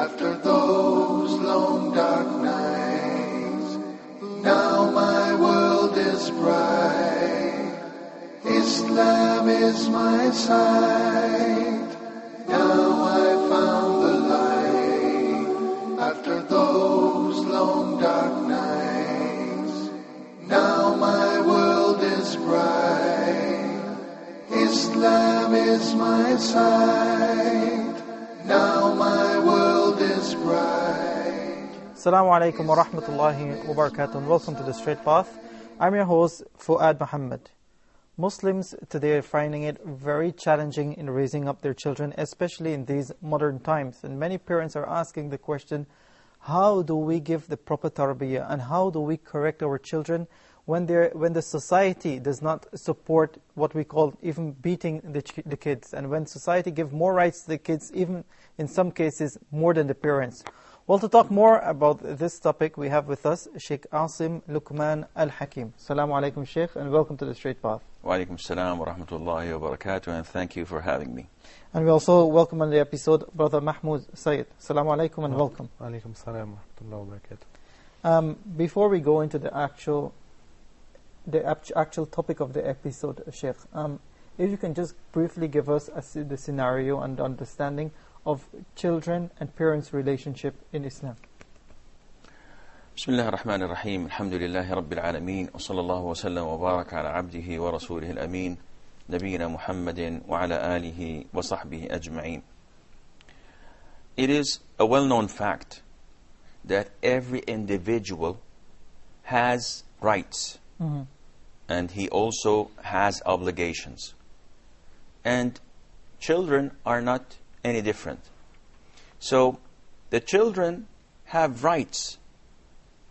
after those long dark nights. Now my world is bright, Islam is my sight. Now I found the light, after those long dark nights. Now my world is bright, Islam is my sight. Now my world is bright. Assalamu alaikum wa rahmatullahi wa barakatuh, and welcome to The Straight Path. I'm your host, Fuad Muhammad. Muslims today are finding it very challenging in raising up their children, especially in these modern times. And many parents are asking the question, how do we give the proper tarbiyah and how do we correct our children when the society does not support what we call even beating the kids, and when society gives more rights to the kids, even in some cases more than the parents. Well, to talk more about this topic, we have with us Sheikh Asim Luqman Al-Hakim. Assalamu alaikum, Sheikh, and welcome to The Straight Path. Wa alaikum salam wa rahmatullahi wa barakatuh, and thank you for having me. And we also welcome on the episode Brother Mahmoud Sayyid. Assalamu alaikum and welcome. Wa alaikum salam wa rahmatullahi wa barakatuh. Before we go into the actual topic of the episode, Sheikh, if you can just briefly give us the scenario and understanding of children and parents' relationship in Islam. Bismillah ar-Rahman ar-Rahim. Alhamdulillahi Rabbil Alameen. Wa sallallahu wa sallam wa baraka ala abdihi wa rasulihi al-Amin. Nabiyyina Muhammadin wa ala alihi wa sahbihi ajma'in. It is a well-known fact that every individual has rights. Mm-hmm. And he also has obligations. And children are not any different. So the children have rights.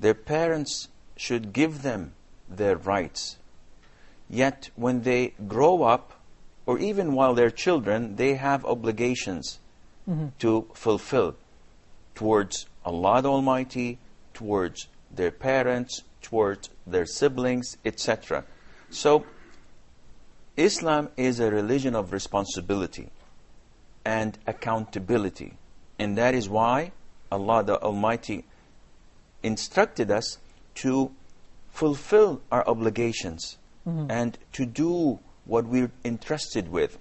Their parents should give them their rights. Yet when they grow up, or even while they're children, they have obligations to fulfill towards Allah the Almighty, towards their parents, towards their siblings, etc. So Islam is a religion of responsibility and accountability, and that is why Allah the Almighty instructed us to fulfill our obligations and to do what we're entrusted with.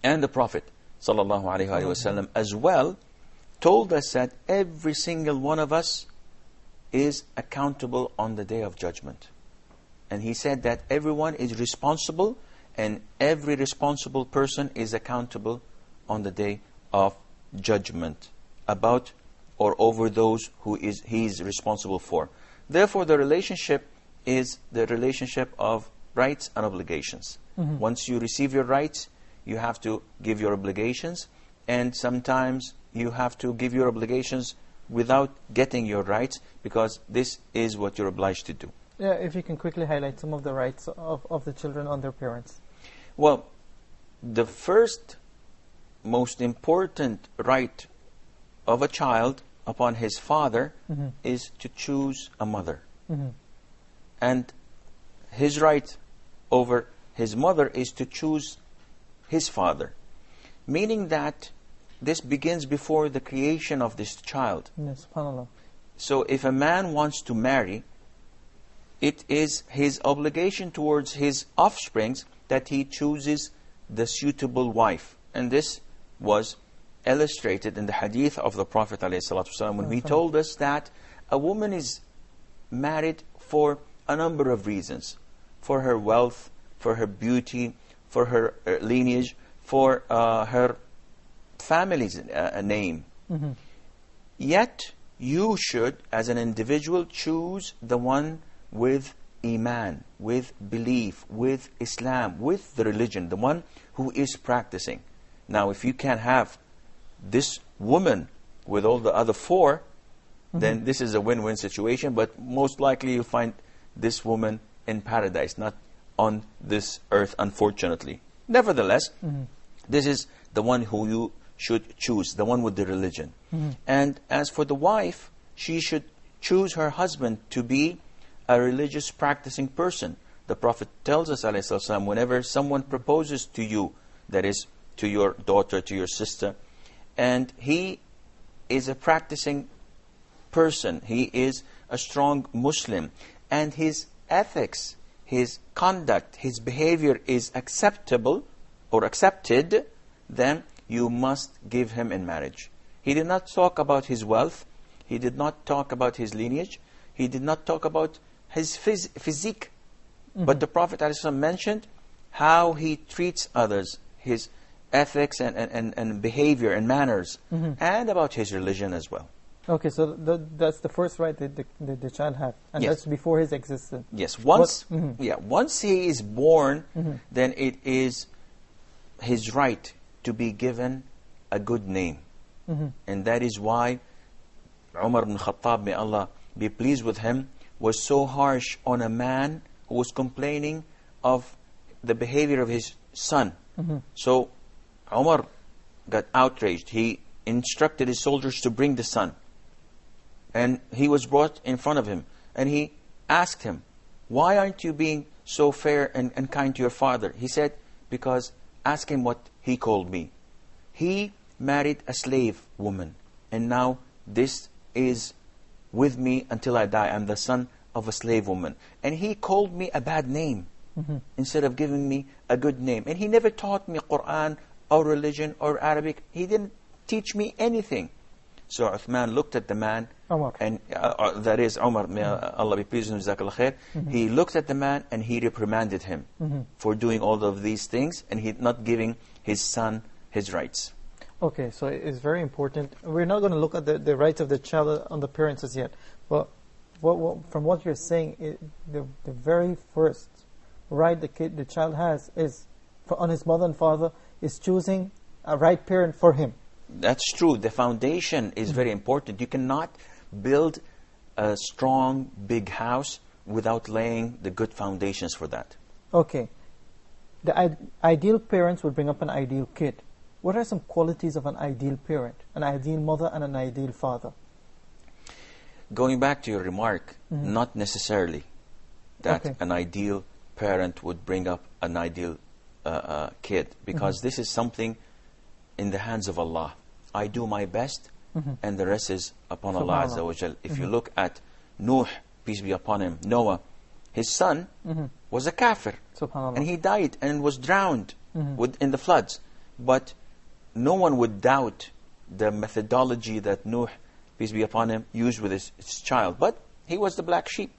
And the Prophet sallallahu alaihi wasallam as well told us that every single one of us is accountable on the Day of Judgment. And he said that everyone is responsible, and every responsible person is accountable on the Day of Judgment about or over those who he is responsible for. Therefore, the relationship is the relationship of rights and obligations. Once you receive your rights, you have to give your obligations, and sometimes you have to give your obligations without getting your rights, because this is what you're obliged to do. Yeah, if you can quickly highlight some of the rights of the children on their parents. Well, the first most important right of a child upon his father is to choose a mother. And his right over his mother is to choose his father. Meaning that this begins before the creation of this child. Yes, subhanAllah. So if a man wants to marry, it is his obligation towards his offsprings that he chooses the suitable wife. And this was illustrated in the hadith of the Prophet ﷺ when he told us that a woman is married for a number of reasons. For her wealth, for her beauty, for her lineage, for her family's name. Yet you should, as an individual, choose the one with Iman, with belief, with Islam, with the religion, the one who is practicing. Now, if you can have this woman with all the other four, then this is a win-win situation, but most likely you'll find this woman in paradise, not on this earth, unfortunately. Nevertheless, this is the one who you should choose, the one with the religion. And as for the wife, she should choose her husband to be a religious practicing person. The Prophet tells us, ﷺ, whenever someone proposes to you, that is, to your daughter, to your sister, and he is a practicing person. He is a strong Muslim. And his ethics, his conduct, his behavior is acceptable or accepted, then you must give him in marriage. He did not talk about his wealth. He did not talk about his lineage. He did not talk about his physique. But the Prophet ﷺ mentioned how he treats others, his ethics and behavior and manners, and about his religion as well. Okay, so that's the first right that the child had, and Yes. that's before his existence. Yes, once he is born, then it is his right to be given a good name. And that is why Umar ibn Khattab, may Allah be pleased with him, was so harsh on a man who was complaining of the behavior of his son. So Umar got outraged. He instructed his soldiers to bring the son. And he was brought in front of him. And he asked him, why aren't you being so fair and kind to your father? He said, because ask him what he called me. He married a slave woman. And now this is with me until I die. I'm the son of a slave woman. And he called me a bad name instead of giving me a good name. And he never taught me Quran or religion or Arabic. He didn't teach me anything. So Uthman looked at the man, Umar. and that is Umar, may Allah be pleased with him, Jazakallah khair. He looked at the man and he reprimanded him for doing all of these things and he not giving his son his rights. Okay, so it's very important. We're not going to look at the rights of the child on the parents as yet, but from what you're saying, the very first right the child has is on his mother and father is choosing a right parent for him. That's true. The foundation is very important. You cannot build a strong, big house without laying the good foundations for that. Okay. The ideal parents would bring up an ideal kid. What are some qualities of an ideal parent, an ideal mother and an ideal father? Going back to your remark, not necessarily that an ideal parent would bring up an ideal kid, because this is something in the hands of Allah. I do my best and the rest is upon Allah Azza wa Jal. If you look at Nuh, peace be upon him, Noah, his son was a kafir, and he died and was drowned in the floods. But no one would doubt the methodology that Nuh, peace be upon him, used with his child. But he was the black sheep.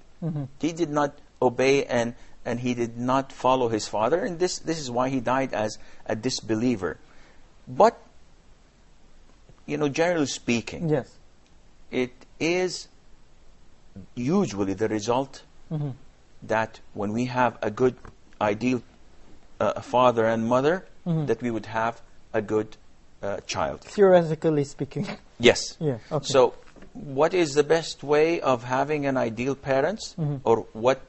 He did not obey and he did not follow his father, and this is why he died as a disbeliever. But generally speaking, yes, it is usually the result that when we have a good ideal father and mother, that we would have a good child. Theoretically speaking. Yes. Yeah. Okay. So, what is the best way of having an ideal parents, or what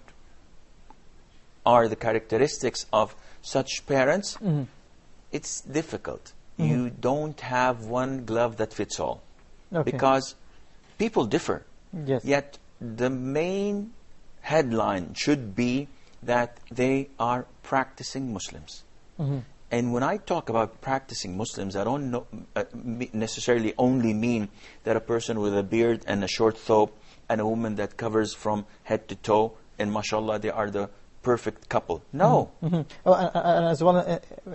are the characteristics of such parents? It's difficult. You don't have one glove that fits all, because people differ. Yes. Yet the main headline should be that they are practicing Muslims. And when I talk about practicing Muslims, I don't necessarily only mean that a person with a beard and a short thobe and a woman that covers from head to toe, and mashallah, they are the perfect couple. No. Oh, and as well,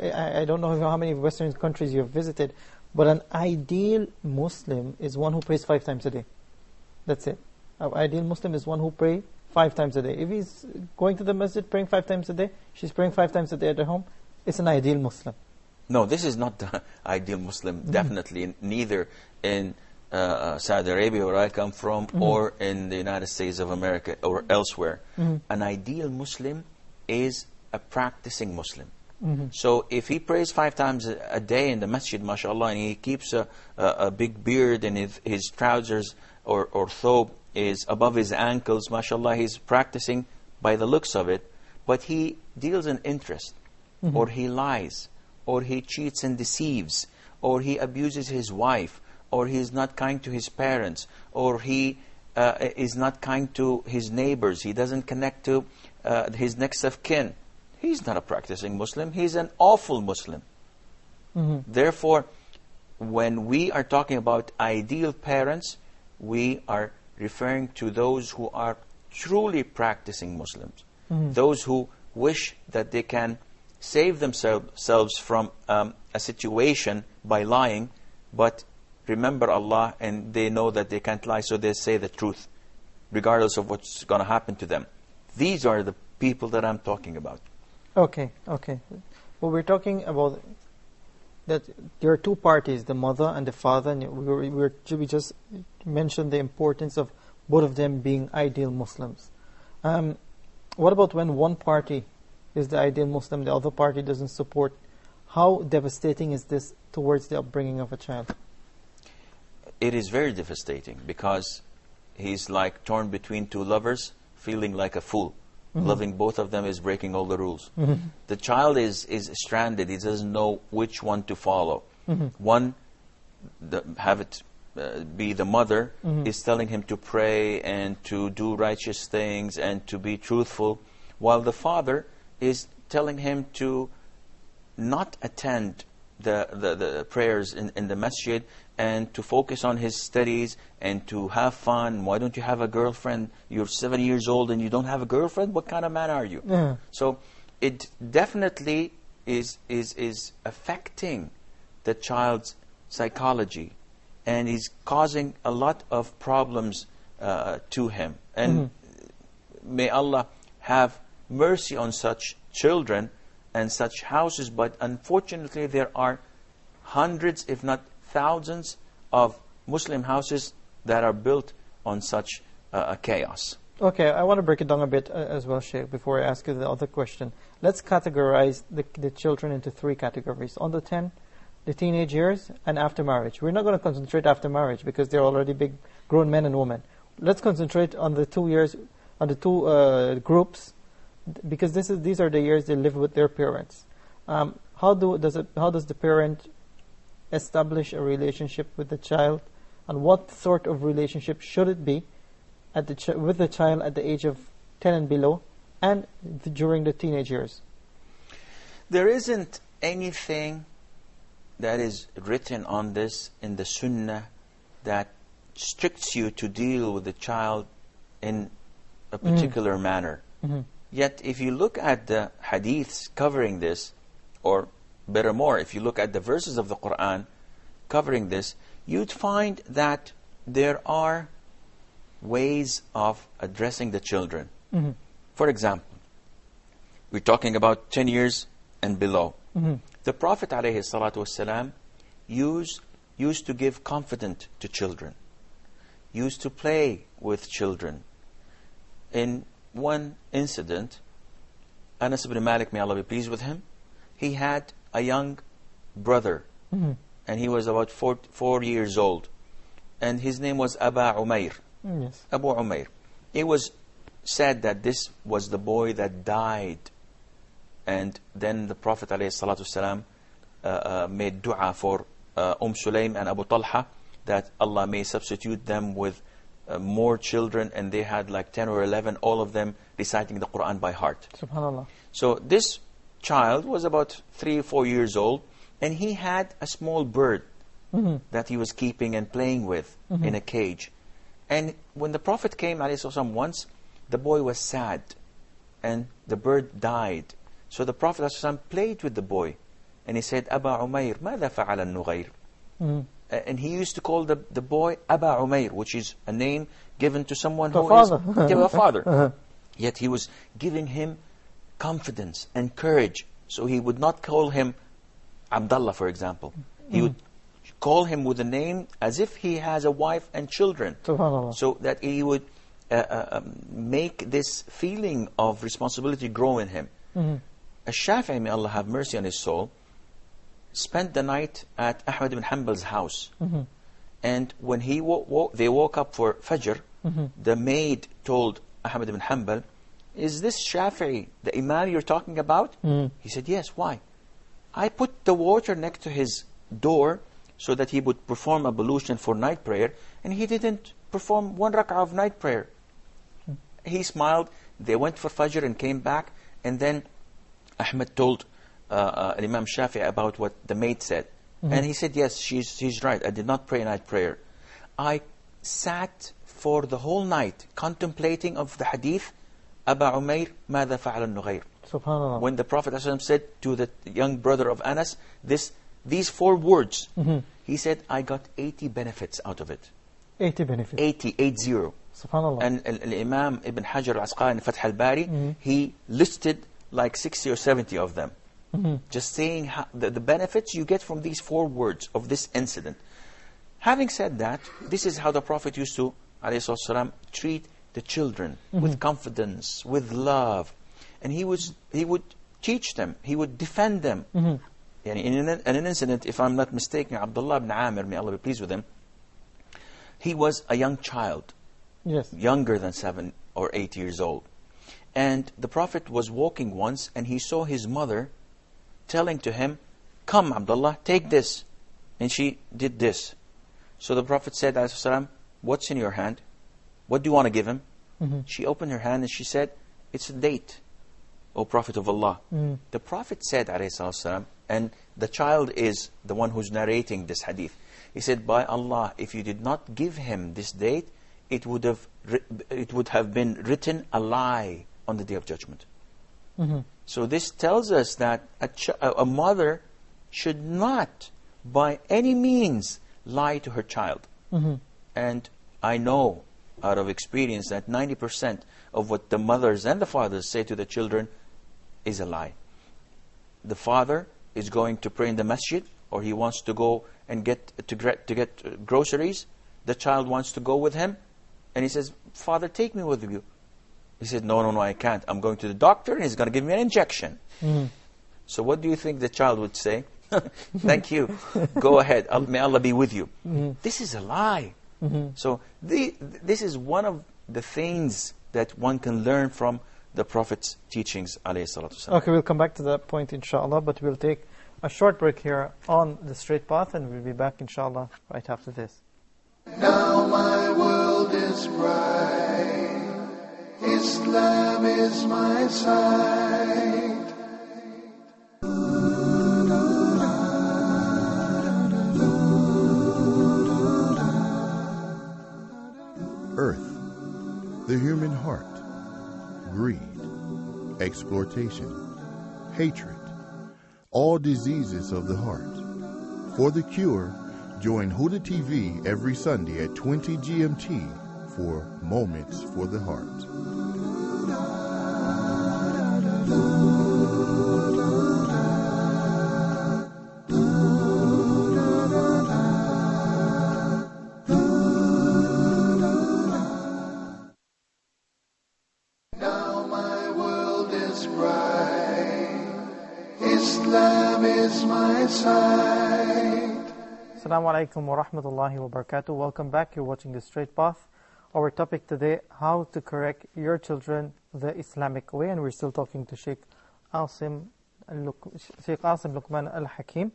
I don't know how many Western countries you have visited, but an ideal Muslim is one who prays 5 times a day. That's it. An ideal Muslim is one who prays 5 times a day. If he's going to the masjid praying 5 times a day, she's praying 5 times a day at her home, it's an ideal Muslim. No, this is not the ideal Muslim, definitely. Neither in Saudi Arabia, where I come from, or in the United States of America, or elsewhere. An ideal Muslim is a practicing Muslim. So if he prays 5 times a day in the masjid, mashallah, and he keeps a big beard, and his trousers or thobe is above his ankles, mashallah, he's practicing by the looks of it, but he deals in interest, or he lies, or he cheats and deceives, or he abuses his wife, or he is not kind to his parents, or he is not kind to his neighbors, he doesn't connect to his next of kin, he's not a practicing Muslim, he's an awful Muslim. Therefore, when we are talking about ideal parents, we are referring to those who are truly practicing Muslims. Those who wish that they can save themselves from a situation by lying, but remember Allah and they know that they can't lie, so they say the truth, regardless of what's going to happen to them. These are the people that I'm talking about. Okay. Well, we're talking about that there are two parties, the mother and the father, and we just mentioned the importance of both of them being ideal Muslims. What about when one party is the ideal Muslim, the other party doesn't support? How devastating is this towards the upbringing of a child? It is very devastating, because he's like torn between two lovers, feeling like a fool. Loving both of them is breaking all the rules. The child is stranded. He doesn't know which one to follow. One, have it be the mother, is telling him to pray and to do righteous things and to be truthful, while the father is telling him to not attend the prayers in the masjid and to focus on his studies and to have fun. Why don't you have a girlfriend? You're 7 years old and you don't have a girlfriend? What kind of man are you? So it definitely is affecting the child's psychology, and is causing a lot of problems to him. And may Allah have mercy on such children and such houses, but unfortunately there are hundreds, if not thousands, of Muslim houses that are built on such chaos. Okay, I want to break it down a bit as well, Sheikh, before I ask you the other question. Let's categorize the children into three categories: under 10, the teenage years, and after marriage. We're not going to concentrate after marriage because they're already big grown men and women. Let's concentrate on the 2 years, on the two groups, because these are the years they live with their parents. How does the parent establish a relationship with the child, and what sort of relationship should it be with the child at the age of 10 and below, and during the teenage years? There isn't anything that is written on this in the Sunnah that restricts you to deal with the child in a particular manner. Yet if you look at the hadiths covering this, or better more, if you look at the verses of the Quran covering this, you'd find that there are ways of addressing the children. For example, we're talking about 10 years and below. The Prophet ﷺ used to give confidence to children, used to play with children. In one incident, Anas ibn Malik, may Allah be pleased with him, he had a young brother, and he was about 4 years old, and his name was Aba Umair. Abu Umair. It was said that this was the boy that died, and then the Prophet ﷺ made dua for Sulaim and Abu Talha, that Allah may substitute them with more children, and they had like 10 or 11, all of them reciting the Quran by heart. Subhanallah. So this child was about 3 or 4 years old, and he had a small bird that he was keeping and playing with in a cage. And when the Prophet came ﷺ once, the boy was sad and the bird died. So the Prophet ﷺ played with the boy, and he said, Aba Umair, ماذا فعل النغير? And he used to call the boy Aba Umair, which is a name given to someone who is a father. Yet he was giving him confidence and courage. So he would not call him Abdullah, for example. He would call him with a name as if he has a wife and children. So that he would make this feeling of responsibility grow in him. Ash-Shafi'i, may Allah have mercy on his soul, spent the night at Ahmad ibn Hanbal's house. And when they woke up for Fajr, the maid told Ahmad ibn Hanbal, is this Shafi'i, the Imam you're talking about? He said, yes, why? I put the water next to his door so that he would perform ablution for night prayer, and he didn't perform 1 rak'ah of night prayer. He smiled, they went for Fajr and came back, and then Ahmad told Imam Shafi'i about what the maid said. And he said, yes, she's right. I did not pray night prayer. I sat for the whole night contemplating of the hadith, Aba Umair, ماذا فعل النغير. Subhanallah. When the Prophet ﷺ said to the young brother of Anas, these 4 words, he said, I got 80 benefits out of it. 80 benefits. 80. Subhanallah. And Imam Ibn Hajar al-Asqalani in Fath al-Bari, he listed like 60 or 70 of them. Just saying how, the benefits you get from these 4 words of this incident. Having said that, this is how the Prophet used to, ﷺ, treat the children with confidence, with love. And he would teach them, he would defend them. In an incident, if I'm not mistaken, Abdullah ibn Amir, may Allah be pleased with him, he was a young child, younger than 7 or 8 years old. And the Prophet was walking once and he saw his mother telling to him, come Abdullah, take this. And she did this. So the Prophet said, ﷺ, what's in your hand? What do you want to give him? She opened her hand and she said, it's a date, O Prophet of Allah. The Prophet said, ﷺ, and the child is the one who's narrating this hadith. He said, by Allah, if you did not give him this date, it would have been written a lie on the Day of Judgment. So this tells us that a mother should not, by any means, lie to her child. And I know out of experience that 90% of what the mothers and the fathers say to the children is a lie. The father is going to pray in the masjid, or he wants to go and get groceries. The child wants to go with him, and he says, Father, take me with you. He said, no, I can't. I'm going to the doctor, and he's going to give me an injection. So what do you think the child would say? Thank you. Go ahead. May Allah be with you. This is a lie. So this is one of the things that one can learn from the Prophet's teachings, alayhi salatu wasalam. Okay, we'll come back to that point, inshallah, but we'll take a short break here on The Straight Path, and we'll be back, inshallah, right after this. Now my world is bright. Islam is my sight. Earth, the human heart, greed, exploitation, hatred, all diseases of the heart. For the cure, join Huda TV every Sunday at 20 GMT for Moments for the Heart. Now my world is bright. Islam is my sight. Assalamu alaikum wa rahmatullahi wa barakatuh. Welcome back. You're watching The Straight Path. Our topic today, how to correct your children the Islamic way. And we're still talking to Sheikh Asim Luqman Al-Hakim.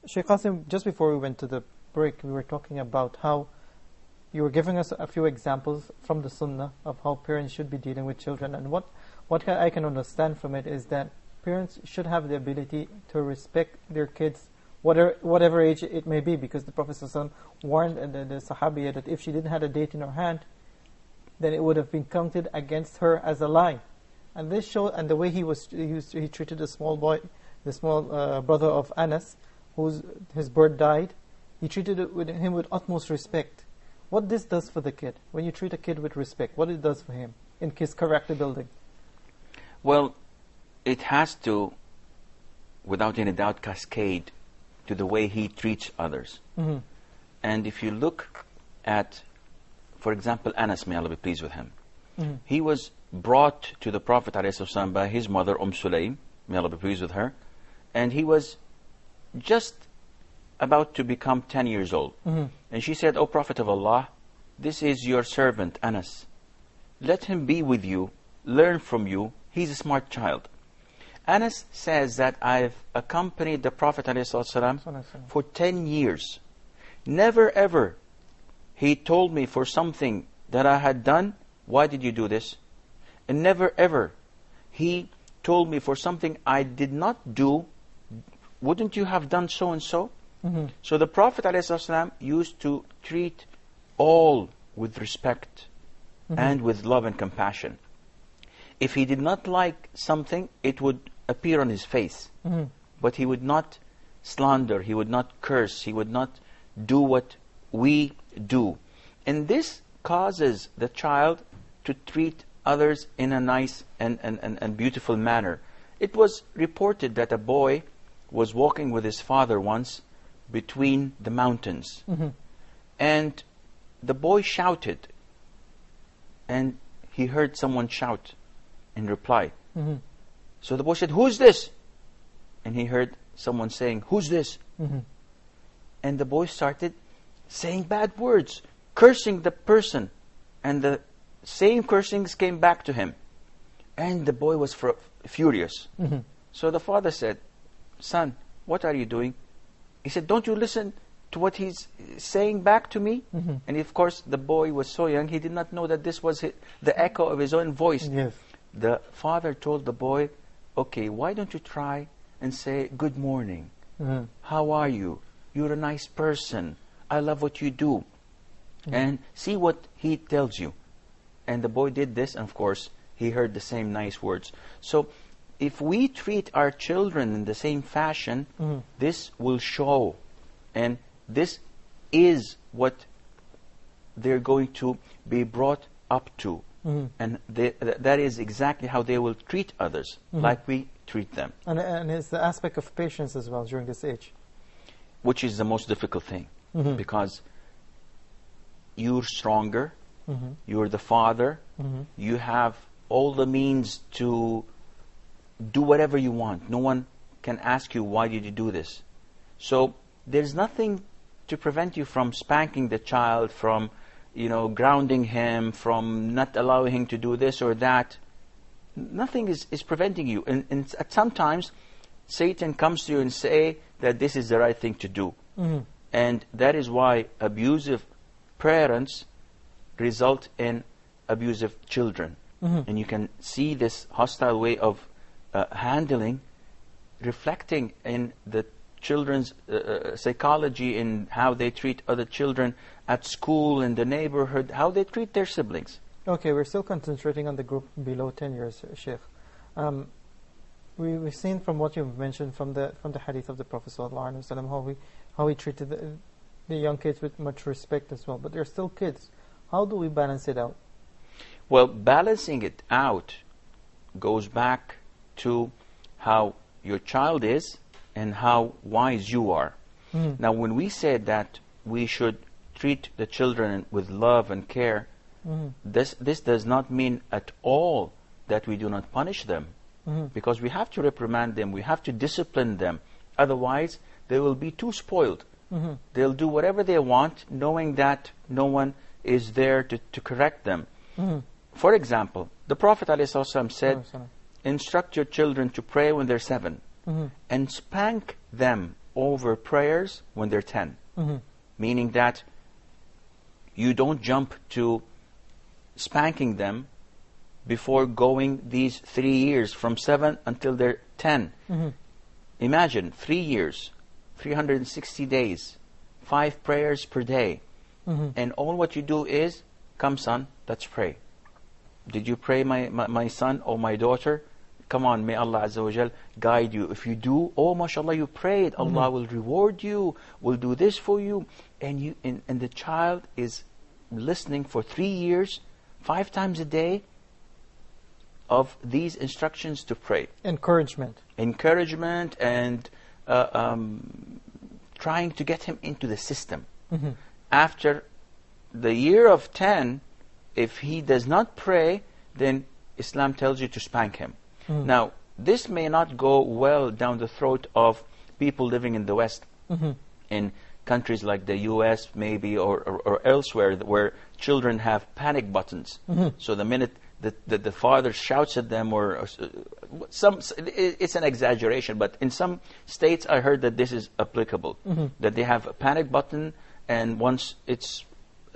Sheikh Asim, just before we went to the break, we were talking about how you were giving us a few examples from the Sunnah of how parents should be dealing with children. And what I can understand from it is that parents should have the ability to respect their kids, whatever age it may be, because the Prophet ﷺ warned the Sahabiya that if she didn't have a date in her hand, then it would have been counted against her as a lie. And this showed, and the way he treated the small boy, the small brother of Anas, his bird died, he treated him with utmost respect. What this does for the kid, when you treat a kid with respect, what it does for him in his character building? Well, it has to, without any doubt, cascade to the way he treats others. And if you look at, for example, Anas, may Allah be pleased with him, he was brought to the Prophet ﷺ by his mother, Sulaym, may Allah be pleased with her, and he was just about to become 10 years old. And she said, O Prophet of Allah, this is your servant, Anas. Let him be with you, learn from you, he's a smart child. Anas says that I've accompanied the Prophet ﷺ for 10 years. Never ever he told me for something that I had done, why did you do this? And never ever he told me for something I did not do, wouldn't you have done so and so? So the Prophet ﷺ used to treat all with respect and with love and compassion. If he did not like something, it would appear on his face. But he would not slander, he would not curse, he would not do what we do. And this causes the child to treat others in a nice and beautiful manner. It was reported that a boy was walking with his father once between the mountains. And the boy shouted, and he heard someone shout in reply. So the boy said, "Who's this?" And he heard someone saying, "Who's this?" And the boy started saying bad words, cursing the person. And the same cursings came back to him. And the boy was furious. So the father said, "Son, what are you doing?" He said, "Don't you listen to what he's saying back to me?" And of course, the boy was so young, he did not know that this was the echo of his own voice. Yes. The father told the boy, "Okay, why don't you try and say, 'Good morning. How are you? You're a nice person. I love what you do.' And see what he tells you." And the boy did this, and of course, he heard the same nice words. So, if we treat our children in the same fashion, this will show. And this is what they're going to be brought up to. And that is exactly how they will treat others, like we treat them. And it's the aspect of patience as well during this age. Which is the most difficult thing. Because you're stronger, you're the father, you have all the means to do whatever you want. No one can ask you, "Why did you do this?" So there's nothing to prevent you from spanking the child, from grounding him, from not allowing him to do this or that. Nothing is preventing you. And sometimes Satan comes to you and say that this is the right thing to do. And that is why abusive parents result in abusive children. And you can see this hostile way of handling reflecting in the children's psychology, in how they treat other children at school, in the neighborhood, how they treat their siblings. Okay, we're still concentrating on the group below 10 years, Sheikh. We've seen from what you've mentioned from the hadith of the Prophet ﷺ how he treated the young kids with much respect as well. But they're still kids. How do we balance it out? Well, balancing it out goes back to how your child is and how wise you are. Now, when we said that we should treat the children with love and care, this does not mean at all that we do not punish them. Because we have to reprimand them, we have to discipline them. Otherwise, they will be too spoiled. They'll do whatever they want, knowing that no one is there to correct them. For example, the Prophet ﷺ said, "Instruct your children to pray when they're 7, and spank them over prayers when they're 10. Meaning that you don't jump to spanking them before going these 3 years, from 7 until they're 10. Imagine 3 years, 360 days, 5 prayers per day. And all what you do is, "Come son, let's pray. Did you pray, my son or my daughter? Come on, may Allah Azza wa Jal guide you. If you do, oh mashallah, you prayed, Allah will reward you, will do this for you." And the child is listening for 3 years, 5 times a day, of these instructions to pray. Encouragement and trying to get him into the system. After the year of 10, if he does not pray, then Islam tells you to spank him. Now, this may not go well down the throat of people living in the West, in countries like the US maybe, or elsewhere, where children have panic buttons. So the minute the father shouts at them, or it's an exaggeration, but in some states I heard that this is applicable, that they have a panic button, and once it's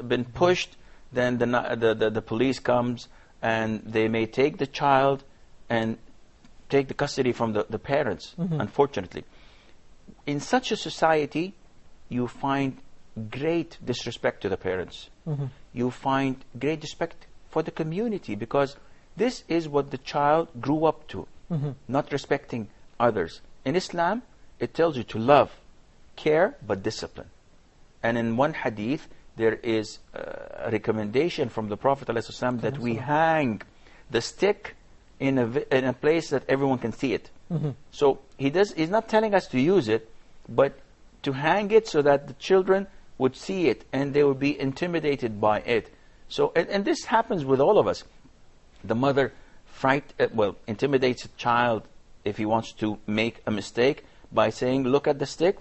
been pushed, then the police comes, and they may take the child and take the custody from the parents, unfortunately. in such a society, you find great disrespect to the parents. You find great respect for the community, because this is what the child grew up to, not respecting others. In Islam, it tells you to love, care, but discipline. And in one hadith, there is a recommendation from the Prophet ﷺ that we hang the stick in a place that everyone can see it. So he's not telling us to use it, but to hang it so that the children would see it and they would be intimidated by it. So, and this happens with all of us. The mother intimidates a child if he wants to make a mistake by saying, look at the stick,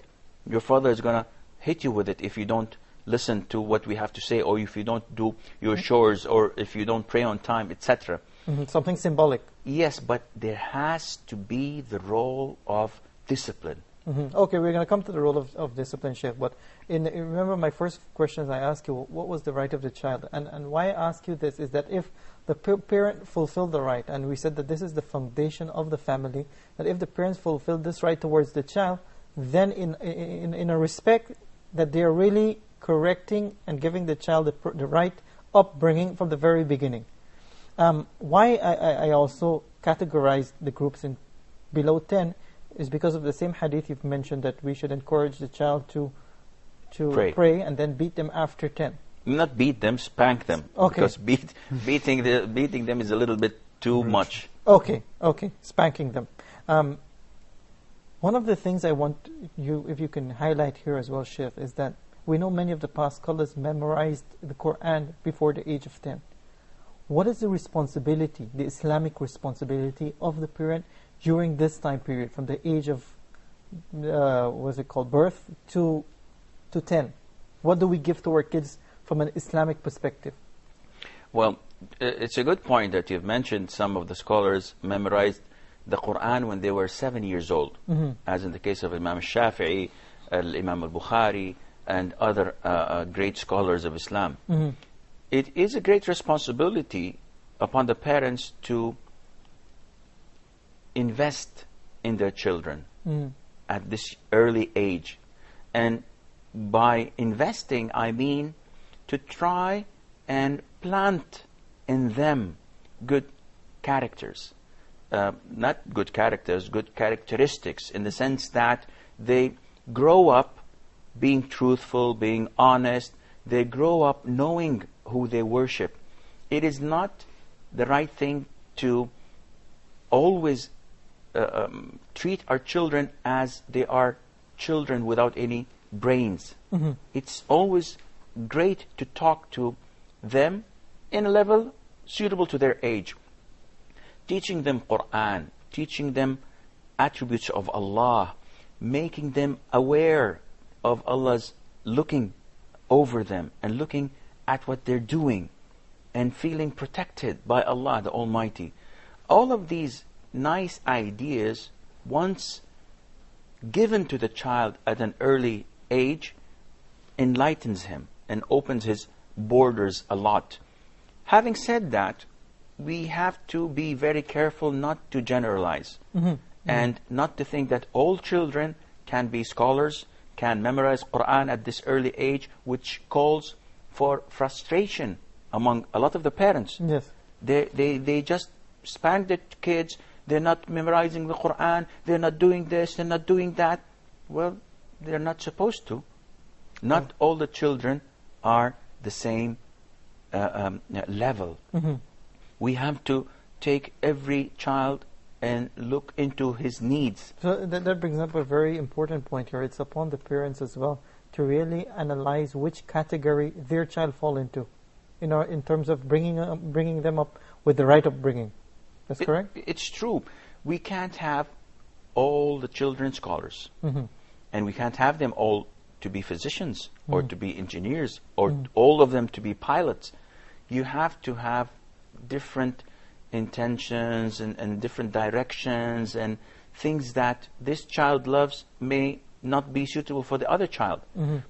your father is going to hit you with it if you don't listen to what we have to say, or if you don't do your chores, or if you don't pray on time, etc. Something symbolic. Yes, but there has to be the role of discipline. Okay, we're going to come to the role of discipline, Sheikh. But remember my first questions I asked you, what was the right of the child? And why I ask you this is that if the parent fulfilled the right, and we said that this is the foundation of the family, that if the parents fulfill this right towards the child, then in a respect that they are really correcting and giving the child the right upbringing from the very beginning. Why I also categorized the groups in below 10 is because of the same hadith you've mentioned, that we should encourage the child to pray and then beat them after 10. Not beat them, spank them. Okay. Because beating them is a little bit too much. Okay, spanking them. One of the things I want you, if you can highlight here as well, Sheikh, is that we know many of the past scholars memorized the Quran before the age of 10. What is the responsibility, the Islamic responsibility of the parent during this time period, from the age of, birth to 10? What do we give to our kids from an Islamic perspective? Well, it's a good point that you've mentioned some of the scholars memorized the Quran when they were 7 years old, as in the case of Imam Shafi'i, Imam al-Bukhari, and other great scholars of Islam. It is a great responsibility upon the parents to invest in their children at this early age. And by investing, I mean to try and plant in them good characters. Not good characters, good characteristics, in the sense that they grow up being truthful, being honest. They grow up knowing who they worship. It is not the right thing to always treat our children as they are children without any brains. It's always great to talk to them in a level suitable to their age. Teaching them Quran, teaching them attributes of Allah, making them aware of Allah's looking over them and looking at what they're doing and feeling protected by Allah the Almighty. All of these nice ideas, once given to the child at an early age, enlightens him and opens his borders a lot. Having said that, we have to be very careful not to generalize and not to think that all children can be scholars, can memorize Quran at this early age, which calls for frustration among a lot of the parents. Yes. They just spank the kids. They're not memorizing the Quran. They're not doing this. They're not doing that. Well, they're not supposed to. Not all the children are the same level. We have to take every child and look into his needs. So that brings up a very important point here. It's upon the parents as well to really analyze which category their child fall into, in terms of bringing them up with the right upbringing. That's correct? It's true. We can't have all the children scholars. And we can't have them all to be physicians or to be engineers or all of them to be pilots. You have to have different intentions and different directions, and things that this child loves may not be suitable for the other child.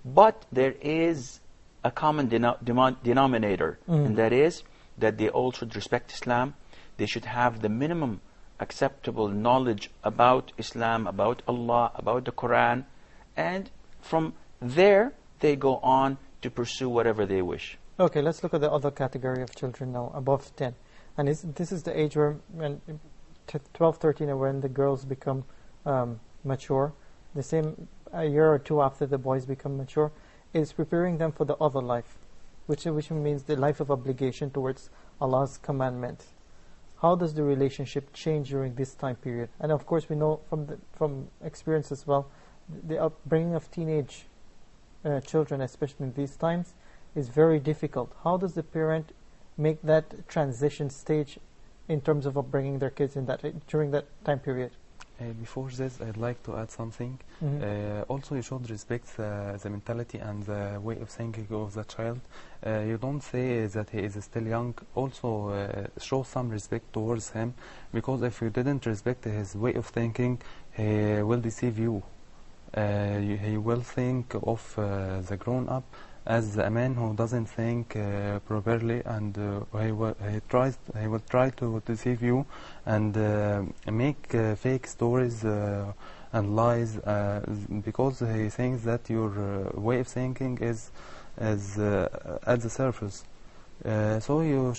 But there is a common denominator, and that is that they all should respect Islam. They should have the minimum acceptable knowledge about Islam, about Allah, about the Quran, and from there they go on to pursue whatever they wish. Okay, let's look at the other category of children now, above 10. And this is the age where, when 12, 13, and when the girls become mature. The same, a year or two after the boys become mature, is preparing them for the other life, which means the life of obligation towards Allah's commandment. How does the relationship change during this time period? And of course, we know from experience as well, the upbringing of teenage children, especially in these times, is very difficult. How does the parent make that transition stage in terms of upbringing their kids during that time period? Before this, I'd like to add something. Also, you should respect the mentality and the way of thinking of the child. You don't say that he is still young. Also, show some respect towards him, because if you didn't respect his way of thinking, he will deceive you. He will think of the grown-up as a man who doesn't think properly, and he will try to deceive you and make fake stories and lies, because he thinks that your way of thinking is at the surface. So you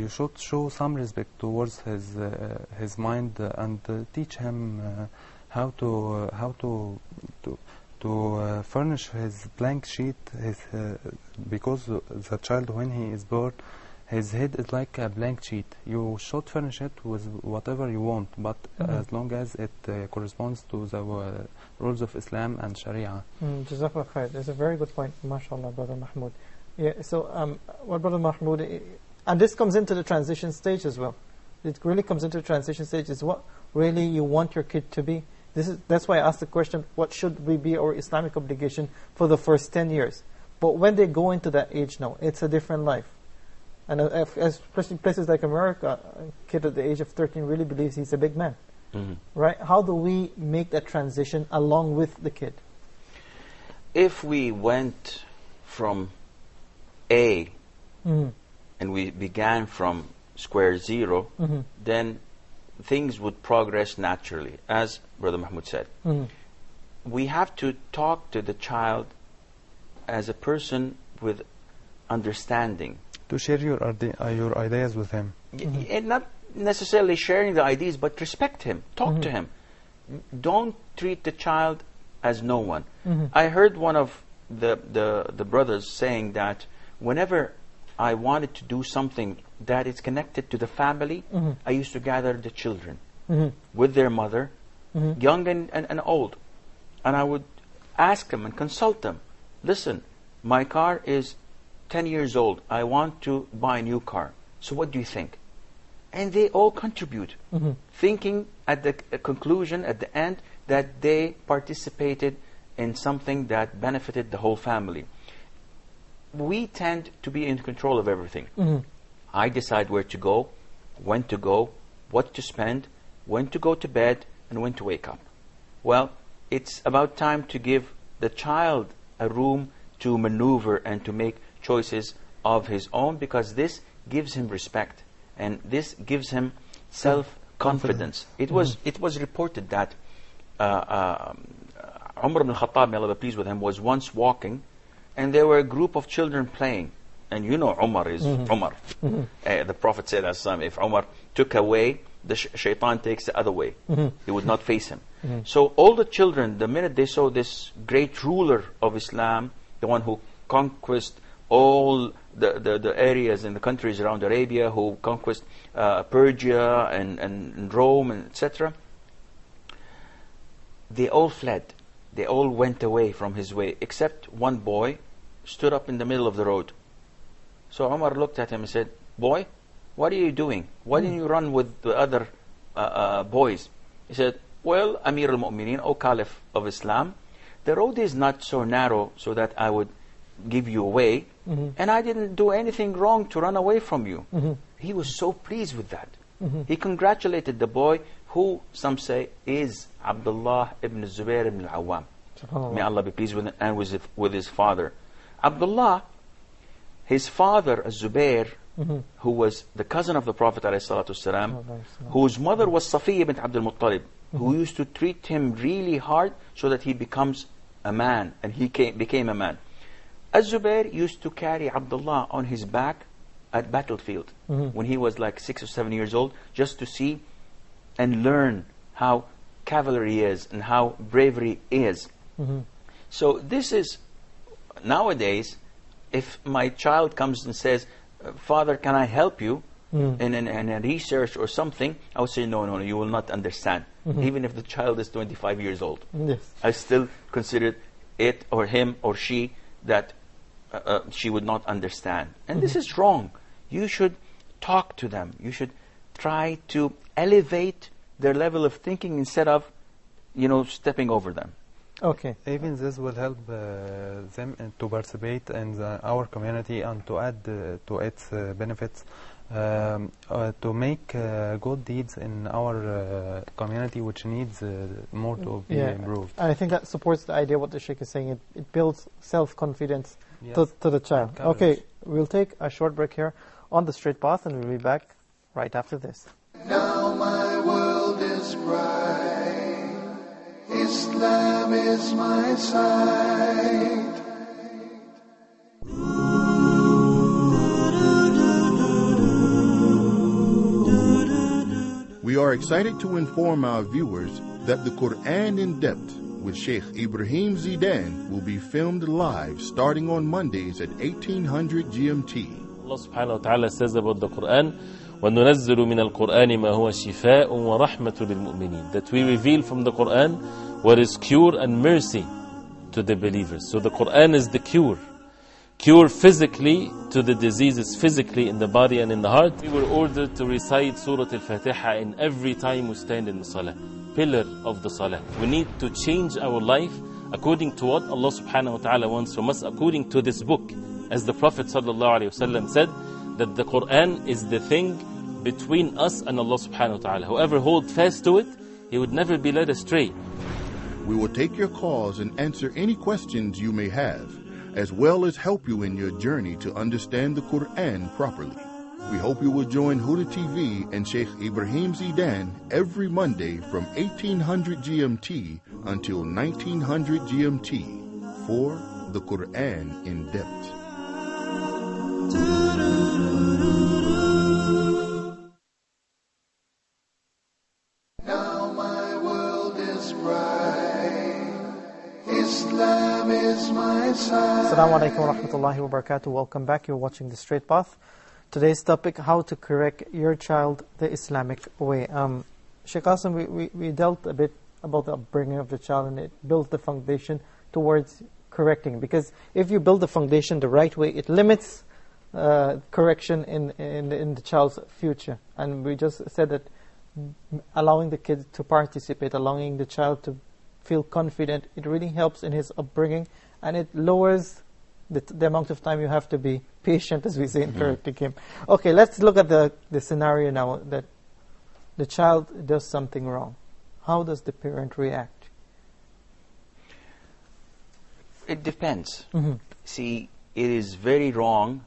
should show some respect towards his mind and teach him how to furnish his blank sheet, because the child, when he is born, his head is like a blank sheet. You should furnish it with whatever you want, but as long as it corresponds to the rules of Islam and Sharia. Jazakallah khair. That's a very good point, mashallah, Brother Mahmoud. Yeah, so what Brother Mahmoud, and this comes into the transition stage as well. It really comes into the transition stage, is what really you want your kid to be. That's why I asked the question, what should we be our Islamic obligation for the first 10 years? But when they go into that age now, it's a different life. And especially places like America, a kid at the age of 13 really believes he's a big man. Right? How do we make that transition along with the kid? If we went from A and we began from square zero, then things would progress naturally, as Brother Mahmoud said. We have to talk to the child as a person with understanding. To share your ideas with him. And not necessarily sharing the ideas, but respect him. Talk to him. Don't treat the child as no one. I heard one of the brothers saying that whenever I wanted to do something that is connected to the family, I used to gather the children with their mother, young and old. And I would ask them and consult them. Listen, my car is 10 years old. I want to buy a new car. So what do you think? And they all contribute, thinking at the conclusion, at the end, that they participated in something that benefited the whole family. We tend to be in control of everything. I decide where to go, when to go, what to spend, when to go to bed, and when to wake up. Well, it's about time to give the child a room to maneuver and to make choices of his own, because this gives him respect and this gives him self-confidence. It was reported that Umar ibn al-Khattab, may Allah be pleased with him, was once walking, and there were a group of children playing. And you know Umar is Umar. The Prophet said, if Umar took away, the shaitan takes the other way. He would not face him. So all the children, the minute they saw this great ruler of Islam, the one who conquered all the areas in the countries around Arabia, who conquered Persia and Rome, and etc., they all fled. They all went away from his way, except one boy stood up in the middle of the road. So Umar looked at him and said, "Boy, what are you doing? Why didn't you run with the other boys?" He said, "Well, Amir al-Mu'mineen, O Caliph of Islam, the road is not so narrow so that I would give you away, and I didn't do anything wrong to run away from you." He was so pleased with that. He congratulated the boy, who some say is Abdullah ibn Zubair ibn al-Awwam. May Allah be pleased with him, and with his father. Abdullah, his father Zubair, who was the cousin of the Prophet ﷺ, whose mother was Safiya bint Abdul Muttalib, who used to treat him really hard so that he becomes a man, and he became a man. Az-Zubair used to carry Abdullah on his back at battlefield when he was like 6 or 7 years old, just to see and learn how cavalry is and how bravery is. So this is, nowadays, if my child comes and says, Father, can I help you in a research or something, I would say, no, you will not understand. Even if the child is 25 years old. Yes. I still consider it or him or she that she would not understand. And this is wrong. You should talk to them. You should try to elevate their level of thinking instead of, stepping over them. Okay. Even this will help them to participate in our community and to add to its benefits, to make good deeds in our community, which needs more to be improved. And I think that supports the idea what the Sheikh is saying. It builds self-confidence to the child. Okay, we'll take a short break here on the Straight Path, and we'll be back right after this. Now my world is bright. Islam is my sight. We are excited to inform our viewers that the Quran in Depth with Sheikh Ibrahim Zidan will be filmed live starting on Mondays at 1800 GMT. Allah subhanahu wa ta'ala says about the Quran, وَنُنَزِّلُ مِنَ الْقُرْآنِ مَا هُوَ شِفَاءٌ وَرَحْمَةٌ لِلْمُؤْمِنِينَ. That we reveal from the Quran what is cure and mercy to the believers. So the Quran is the cure. Cure physically to the diseases physically in the body and in the heart. We were ordered to recite Surah Al-Fatiha in every time we stand in the Salah. Pillar of the Salah. We need to change our life according to what Allah subhanahu wa ta'ala wants from us, according to this book. As the Prophet sallallahu alaihi wasallam said, that the Quran is the thing between us and Allah subhanahu wa ta'ala. Whoever holds fast to it, he would never be led astray. We will take your calls and answer any questions you may have, as well as help you in your journey to understand the Quran properly. We hope you will join Huda TV and Sheikh Ibrahim Zidan every Monday from 1800 GMT until 1900 GMT for the Quran in Depth. Now my world is bright. Islam is my sight. Assalamu alaikum wa rahmatullahi wa barakatuh. Welcome back. You're watching The Straight Path. Today's topic, how to correct your child the Islamic way. Sheikh Qasim, we dealt a bit about the upbringing of the child, and it builds the foundation towards correcting. Because if you build the foundation the right way, it limits correction in the child's future. And we just said that allowing the kid to participate, allowing the child to feel confident, it really helps in his upbringing, and it lowers the amount of time you have to be patient, as we say in correcting him. Okay, let's look at the scenario now that the child does something wrong. How does the parent react? It depends. See, it is very wrong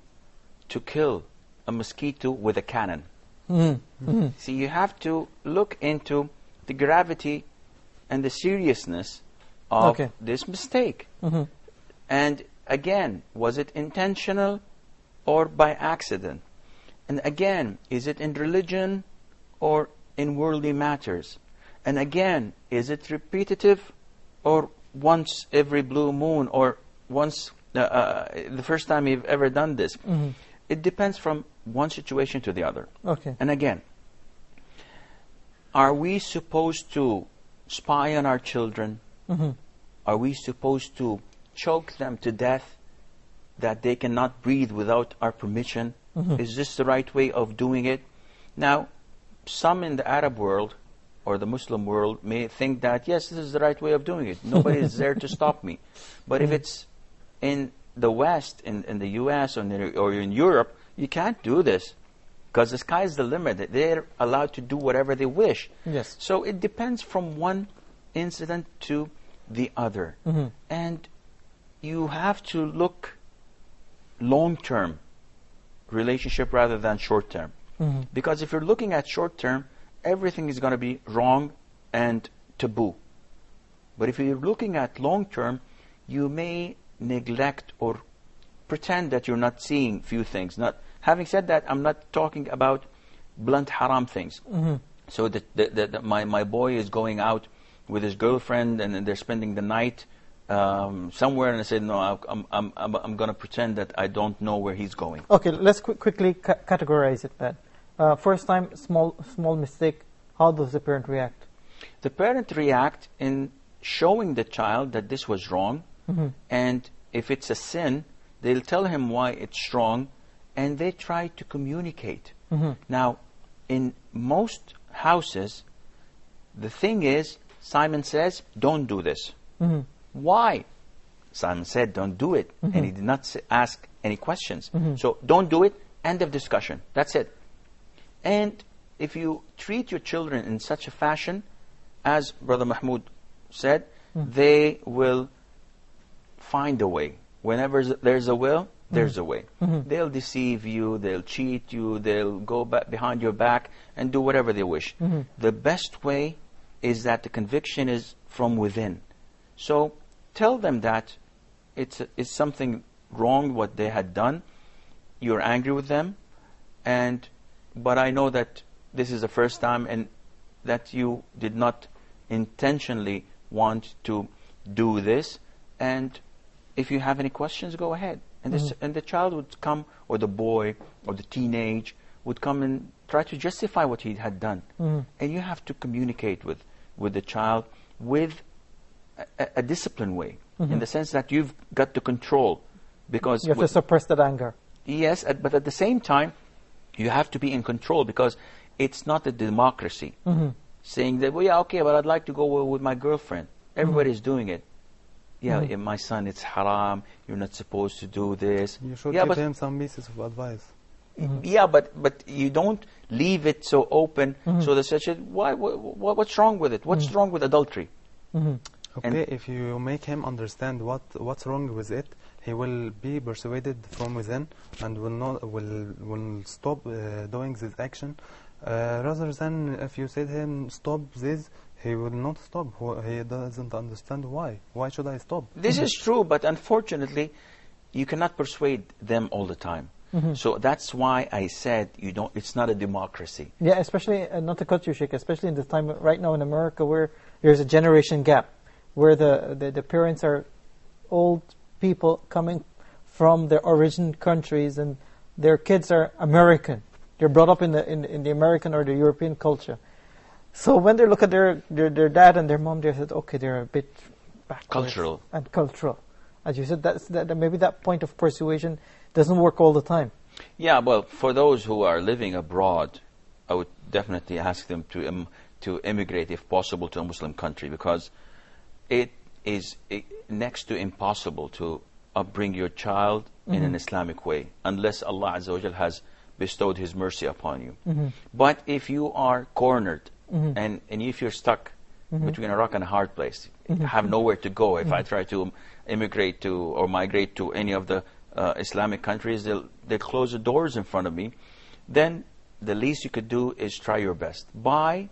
to kill a mosquito with a cannon. See, you have to look into the gravity and the seriousness of this mistake. And again, was it intentional or by accident? And again, is it in religion or in worldly matters? And again, is it repetitive or once every blue moon or once the first time you've ever done this? It depends from one situation to the other. And again, are we supposed to spy on our children? Are we supposed to choke them to death that they cannot breathe without our permission? Is this the right way of doing it? Now, some in the Arab world or the Muslim world may think that, yes, this is the right way of doing it. Nobody is there to stop me. But if it's in the West, in the US or in Europe, you can't do this because the sky is the limit. They're allowed to do whatever they wish. So it depends from one incident to the other. And you have to look long-term relationship rather than short-term. Because if you're looking at short-term, everything is going to be wrong and taboo. But if you're looking at long-term, you may neglect or pretend that you're not seeing few things. Not having said that, I'm not talking about blunt haram things. So my boy is going out with his girlfriend and they're spending the night somewhere, and I said, no, I'm going to pretend that I don't know where he's going. Okay, let's quickly categorize it then. First time, small mistake, how does the parent react? The parent react in showing the child that this was wrong, and if it's a sin, they'll tell him why it's wrong, and they try to communicate. Now, in most houses, the thing is, Simon says, don't do this. Why? Simon said, don't do it. And he did not ask any questions. So don't do it, end of discussion. That's it. And if you treat your children in such a fashion, as Brother Mahmoud said, they will find a way. Whenever there's a will, there's a way. They'll deceive you, they'll cheat you, they'll go back behind your back and do whatever they wish. The best way is that the conviction is from within. So tell them that it's something wrong what they had done. You're angry with them, but I know that this is the first time and that you did not intentionally want to do this. And if you have any questions, go ahead. And the child would come, or the boy, or the teenage would come and try to justify what he had done. And you have to communicate with the child with a disciplined way, in the sense that you've got to control, because you have to suppress that anger. Yes, but at the same time, you have to be in control, because it's not a democracy. Saying that, well, yeah, okay, but I'd like to go with my girlfriend. Everybody's doing it. Yeah, my son, it's haram. You're not supposed to do this. You should give him some pieces of advice. Yeah, but you don't leave it so open, so that such what's wrong with it? What's wrong with adultery? Okay, if you make him understand what's wrong with it, he will be persuaded from within and will stop doing this action. Rather than if you said him stop this, he will not stop. He doesn't understand why. Why should I stop? This is true, but unfortunately, you cannot persuade them all the time. So that's why I said it's not a democracy. Yeah, especially, not to cut you, Sheikh, especially in the time right now in America where there's a generation gap, where the parents are old people coming from their origin countries and their kids are American. They're brought up in the American or the European culture. So when they look at their dad and their mom, they said, okay, they're a bit backwards Cultural. and cultural. As you said, that maybe that point of persuasion doesn't work all the time. Yeah, well, for those who are living abroad, I would definitely ask them to immigrate, if possible, to a Muslim country, because it is next to impossible to upbring your child in an Islamic way, unless Allah Azza wa Jal has bestowed His mercy upon you. But if you are cornered, and if you're stuck between a rock and a hard place, have nowhere to go. If I try to immigrate to or migrate to any of the Islamic countries, they'll close the doors in front of me. Then the least you could do is try your best by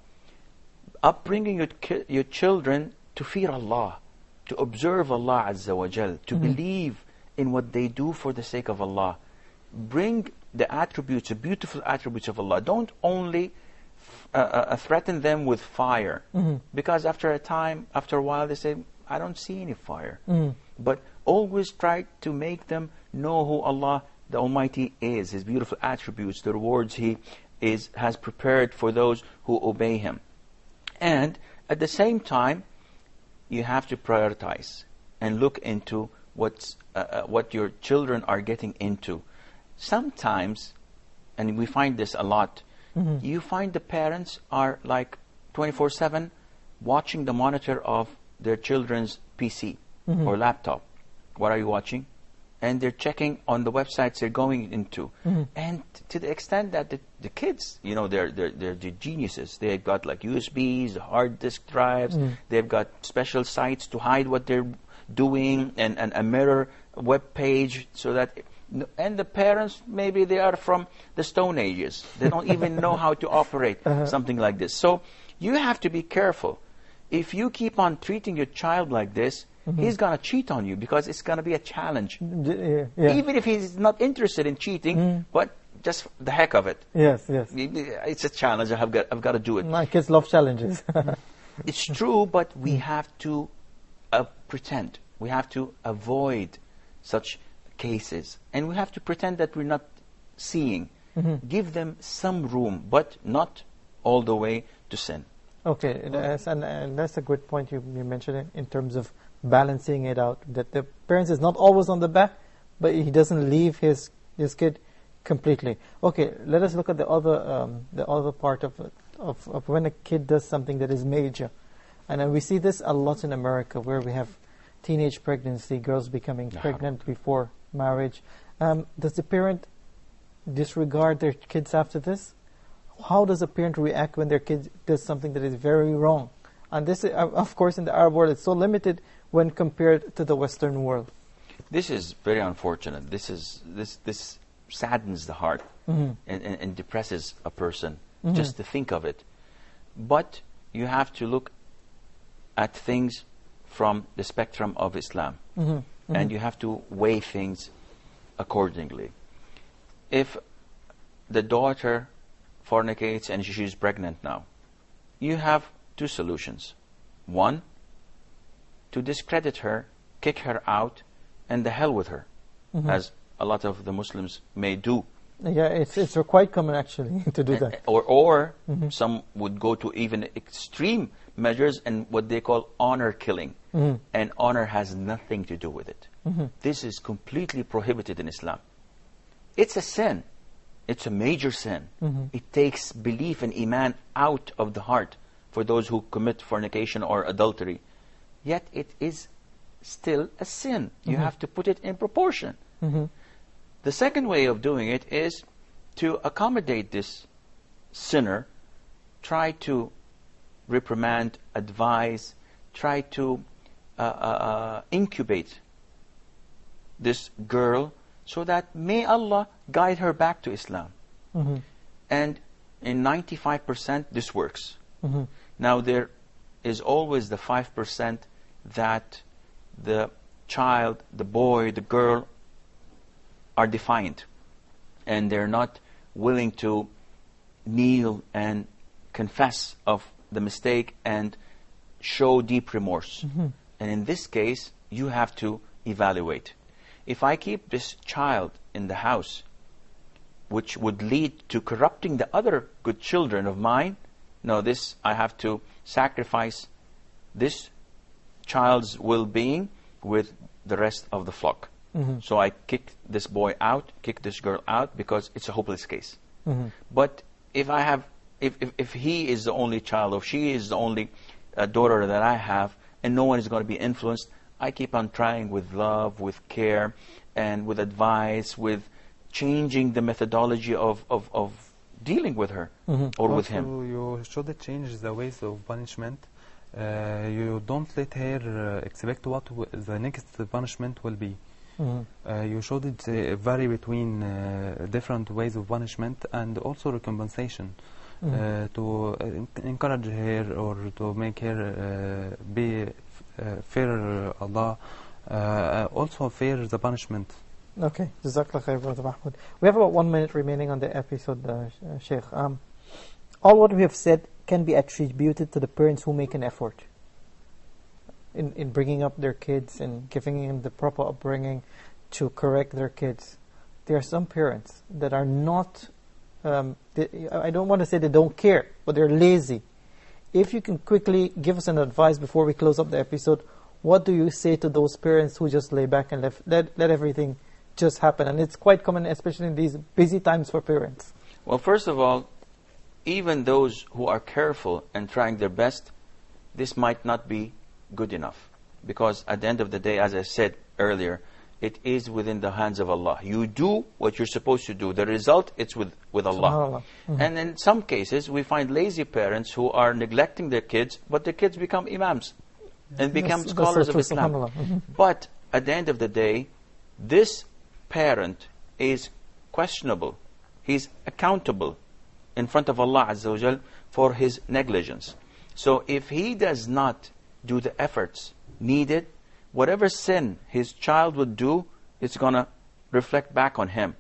upbringing your children to fear Allah, to observe Allah Azza wa Jal, to believe in what they do for the sake of Allah. Bring the attributes, the beautiful attributes of Allah. Don't only threaten them with fire, because after a while they say, I don't see any fire. But always try to make them know who Allah the Almighty is, His beautiful attributes, the rewards He has prepared for those who obey Him. And at the same time, you have to prioritize and look into what your children are getting into. Sometimes, and we find this a lot, you find the parents are like 24/7 watching the monitor of their children's PC or laptop. What are you watching? And they're checking on the websites they're going into. And to the extent that the kids, they're geniuses. They've got like USBs, hard disk drives. They've got special sites to hide what they're doing, and a mirror web page, so that... And the parents, maybe they are from the Stone Ages. They don't even know how to operate something like this. So you have to be careful. If you keep on treating your child like this, he's going to cheat on you because it's going to be a challenge. Yeah. Even if he's not interested in cheating, but just the heck of it. Yes, yes. It's a challenge. I've got to do it. My kids love challenges. It's true, but we have to pretend. We have to avoid such cases. And we have to pretend that we're not seeing. Give them some room, but not all the way to sin. Okay, and that's a good point you mentioned in terms of balancing it out. That the parents is not always on the back, but he doesn't leave his kid completely. Okay, let us look at the other part of when a kid does something that is major, and we see this a lot in America, where we have teenage pregnancy, girls becoming pregnant before marriage. Does the parent disregard their kids after this? How does a parent react when their kid does something that is very wrong? And this, of course, in the Arab world, it's so limited when compared to the Western world. This is very unfortunate. This saddens the heart and depresses a person just to think of it. But you have to look at things from the spectrum of Islam, and you have to weigh things accordingly. If the daughter fornicates and she's pregnant now, you have two solutions. One, to discredit her, kick her out, and the hell with her, as a lot of the Muslims may do. Yeah, it's quite common actually to do that. Or some would go to even extreme measures and what they call honor killing. And honor has nothing to do with it. This is completely prohibited in Islam. It's a sin. It's a major sin. It takes belief and iman out of the heart for those who commit fornication or adultery. Yet it is still a sin. You have to put it in proportion. The second way of doing it is to accommodate this sinner, try to reprimand, advise, try to incubate this girl so that may Allah guide her back to Islam. And in 95% this works. Now there is always the 5% that the child, the boy, the girl are defiant, and they're not willing to kneel and confess of the mistake and show deep remorse. And in this case, you have to evaluate. If I keep this child in the house, which would lead to corrupting the other good children of mine, no, this I have to sacrifice this child's well-being with the rest of the flock. So I kick this boy out, kick this girl out, because it's a hopeless case. But if I have, if he is the only child, or she is the only daughter that I have, and no one is going to be influenced, I keep on trying with love, with care, and with advice, with changing the methodology of dealing with her or with him. You should change the ways of punishment. You don't let her expect what the next punishment will be. You should vary between different ways of punishment and also recompensation to encourage her or to make her be fair Allah, also fair the punishment. Okay, Jazakallah khair, Brother Mahmoud. We have about 1 minute remaining on the episode, Sheikh. All what we have said can be attributed to the parents who make an effort in bringing up their kids and giving them the proper upbringing to correct their kids. There are some parents that are not, I don't want to say they don't care, but they're lazy. If you can quickly give us an advice before we close up the episode, what do you say to those parents who just lay back and let everything just happen? And it's quite common, especially in these busy times for parents. Well, first of all, even those who are careful and trying their best, this might not be good enough. Because at the end of the day, as I said earlier, it is within the hands of Allah. You do what you're supposed to do. The result, it's with Allah. And in some cases, we find lazy parents who are neglecting their kids, but their kids become imams and become scholars of Islam. But at the end of the day, this parent is questionable. He's accountable in front of Allah Azza wa Jal for his negligence. So if he does not do the efforts needed, whatever sin his child would do, it's going to reflect back on him,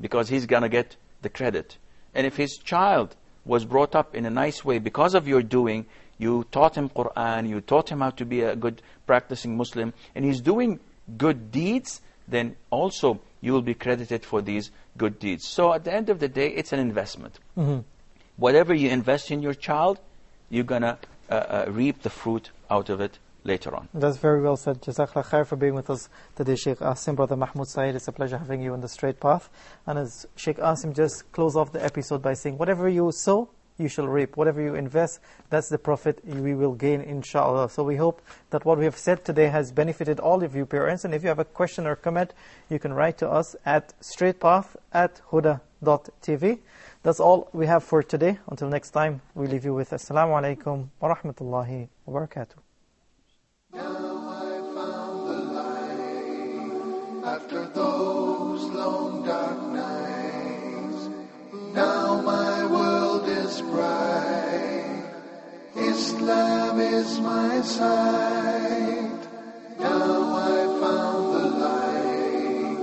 because he's going to get the credit. And if his child was brought up in a nice way because of your doing, you taught him Quran, you taught him how to be a good practicing Muslim, and he's doing good deeds, then also you will be credited for these good deeds. So at the end of the day, it's an investment. Whatever you invest in your child, you're going to reap the fruit out of it later on. That's very well said. Jazakallah khair for being with us today, Sheikh Asim. Brother Mahmoud Saeed, it's a pleasure having you on the straight path. And as Sheikh Asim just close off the episode by saying, whatever you sow, you shall reap. Whatever you invest, that's the profit we will gain, inshallah. So we hope that what we have said today has benefited all of you parents. And if you have a question or comment, you can write to us at straightpath@huda.tv. That's all we have for today. Until next time, we leave you with Assalamu alaikum wa rahmatullahi wa barakatuh. Now I found the light after those long dark nights. Now my world is bright. Islam is my sight. Now I found the light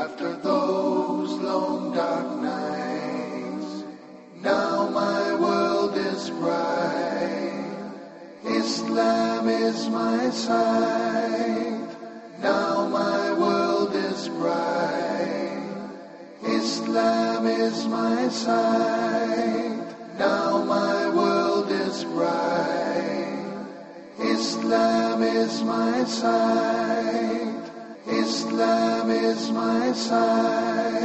after those long dark nights. Now my world is bright. Islam is my sight. Now my world is bright. Islam is my sight. Now my world is bright. Islam is my sight. Islam is my sight.